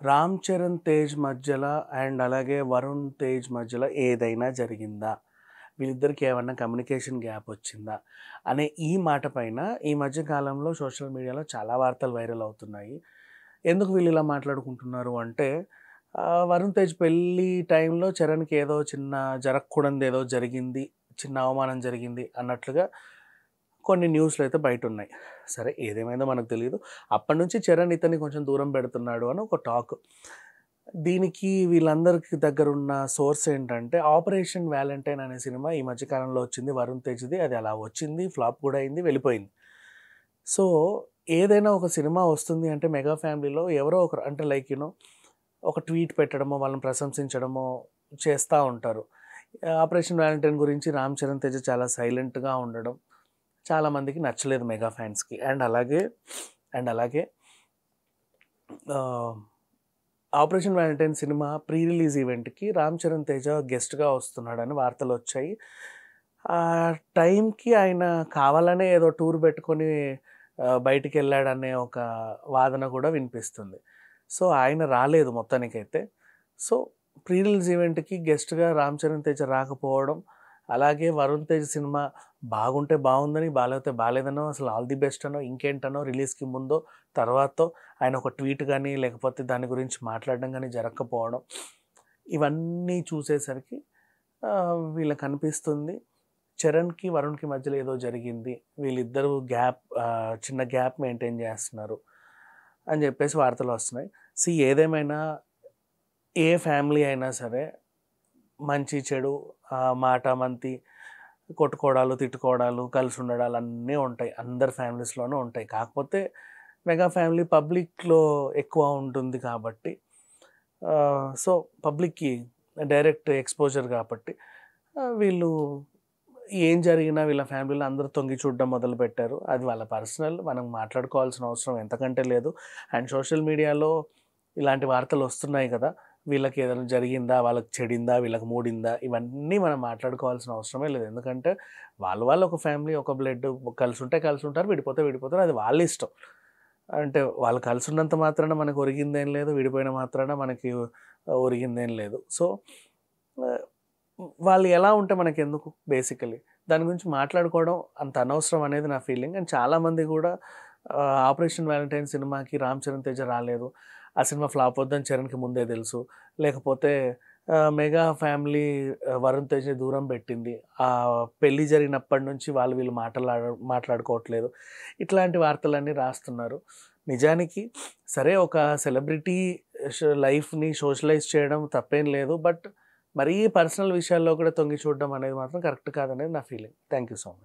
రామ్ చరణ్ తేజ్ మధ్యలో అండ్ అలాగే వరుణ్ తేజ్ మధ్యలో ఏదైనా జరిగిందా? వీళ్ళిద్దరికి ఏమన్నా కమ్యూనికేషన్ గ్యాప్ వచ్చిందా? అనే ఈ మాట పైన ఈ మధ్య కాలంలో సోషల్ మీడియాలో చాలా వార్తలు వైరల్ అవుతున్నాయి. ఎందుకు వీళ్ళు ఇలా మాట్లాడుకుంటున్నారు అంటే వరుణ్ తేజ్ పెళ్లి టైంలో చరణ్‌కి ఏదో చిన్న జరగకూడనిది ఏదో జరిగింది. చిన్న అవమానం జరిగింది అన్నట్లుగా కొన్ని న్యూస్‌లయితే బయటున్నాయి. సరే ఏదేమైందో మనకు తెలీదు. అప్పటినుంచి చరణ్ ఇతన్ని కొంచెం దూరం పెడుతున్నాడు అని ఒక టాక్. దీనికి వీళ్ళందరికి దగ్గరున్న సోర్స్ ఏంటంటే 'ఆపరేషన్ వాలంటైన్' అనే సినిమా ఈ మధ్య కాలంలో వచ్చింది వరుణ్ తేజ్‌ది. అది అలా వచ్చింది, ఫ్లాప్ కూడా అయింది, వెళ్ళిపోయింది. సో, ఏదైనా ఒక సినిమా వస్తుంది అంటే మెగా ఫ్యామిలీలో ఎవరో ఒకరు అంటే లైక్ ఒక ట్వీట్ పెట్టడమో, వాళ్ళని ప్రశంసించడమో చేస్తా ఉంటారు. 'ఆపరేషన్ వాలంటైన్' గురించి రామ్ చరణ్ తేజ చాలా సైలెంట్‌గా ఉండడం చాలామందికి నచ్చలేదు మెగా ఫ్యాన్స్‌కి. అండ్ అలాగే ఆహ్, 'operation Valentine' cinema pre release ఈవెంట్‌కి రామ్ చరణ్ తేజ గెస్ట్‌గా వస్తున్నాడని వార్తలొచ్చాయి. ఆ టైంకి ఆయన కావాలనే ఏదో టూర్ పెట్టుకొని బయటికెళ్ళాడనే ఒక వాదన కూడా వినిపిస్తుంది. సో, ఆయన రాలేదు మొత్తానికైతే. సో, ప్రీ రిలీజ్ ఈవెంట్‌కి గెస్ట్‌గా రామ్ చరణ్ తేజ రాకపోవడం, అలాగే వరుణ్ తేజ్ సినిమా బాగుంటే బావుందని, బాలేకపోతే బాలేదనో, అసలు ఆల్ ది బెస్ట్ అనో, ఇంకేంటనో రిలీజ్‌కి ముందో, తర్వాతో ఆయన ఒక ట్వీట్ గాని, లేకపోతే దాని గురించి మాట్లాడడం గాని జరగకపోవడం, ఇవన్నీ చూసేసరికి వీళ్ళకనిపిస్తుంది చరణ్‌కి, వరుణ్‌కి మధ్యలో ఏదో జరిగింది. వీళ్ళిద్దరూ చిన్న గ్యాప్ మెయింటైన్ చేస్తున్నారు అని చెప్పేసి వార్తలొస్తున్నాయి. ఏదేమైనా ఏ ఫ్యామిలీ అయినా సరే మంచి, చెడు, మాటామంతి, కొట్టుకోవడాలు, తిట్టుకోవడాలు, కలిసుండడాలు అన్నీ ఉంటాయి. అందరి ఫ్యామిలీస్‌లోనూ ఉంటాయి. కాకపోతే మెగా ఫ్యామిలీ పబ్లిక్‌లో ఎక్కువ ఉంటుంది కాబట్టి సో, పబ్లిక్‌కి డైరెక్ట్ ఎక్స్‌పోజర్ కాబట్టి వీళ్ళు ఏం జరిగినా వీళ్ళ ఫ్యామిలీలో అందరూ తొంగి చూడడం మొదలుపెట్టారు. అది వాళ్ళ పర్సనల్. మనం మాట్లాడుకోవాల్సిన అవసరం ఎంతకంటే లేదు. అండ్ సోషల్ మీడియాలో ఇలాంటి వార్తలొస్తున్నాయి కదా! వీళ్ళకి ఏదైనా జరిగిందా? వాళ్ళకి చెడిందా? వీళ్ళకి మూడిందా? ఇవన్నీ మనం మాట్లాడుకోవాల్సిన అవసరమే లేదు. ఎందుకంటే వాళ్ళు ఒక ఫ్యామిలీ, ఒక బ్లడ్ కలిసుంటే కలిసుంటారు, విడిపోతే విడిపోతారు. అది వాళ్ళ ఇష్టం. అంటే వాళ్ళు కలిసున్నంత మాత్రాన మనకు ఒరిగిందేం లేదు. విడిపోయిన మాత్రాన మనకి ఒరిగిందేం లేదు. సో, ఆహ్, వాళ్ళు ఎలా ఉంటే మనకెందుకు బేసికల్లీ. దాని గురించి మాట్లాడుకోవడం అంత అనవసరం అనేది నా ఫీలింగ్. అండ్ చాలామంది గూడా 'ఆపరేషన్ వాలంటైన్' సినిమాకి రామ్ చరణ్ తేజ రాలేదు. ఆ సినిమా ఫ్లాప్ అవుద్దని చరణ్‌కి ముందే తెలుసు. లేకపోతే మెగా ఫ్యామిలీ వరుణ్ తేజ్‌ని దూరం పెట్టింది. పెళ్లి జరిగినప్పటి నుంచి వాళ్ళు వీళ్ళు మాట్లాడుకోవట్లేదు. ఇట్లాంటి వార్తలన్నీ రాస్తున్నారు. నిజానికి సరే ఒక సెలబ్రిటీ లైఫ్‌ని సోషలైజ్ చేయడం తప్పేం లేదు. బట్ మరీ పర్సనల్ విషయాల్లో కూడా తొంగి చూడడం అనేది మాత్రం కరెక్ట్ కాదనేది నా feeling. Thank you so much.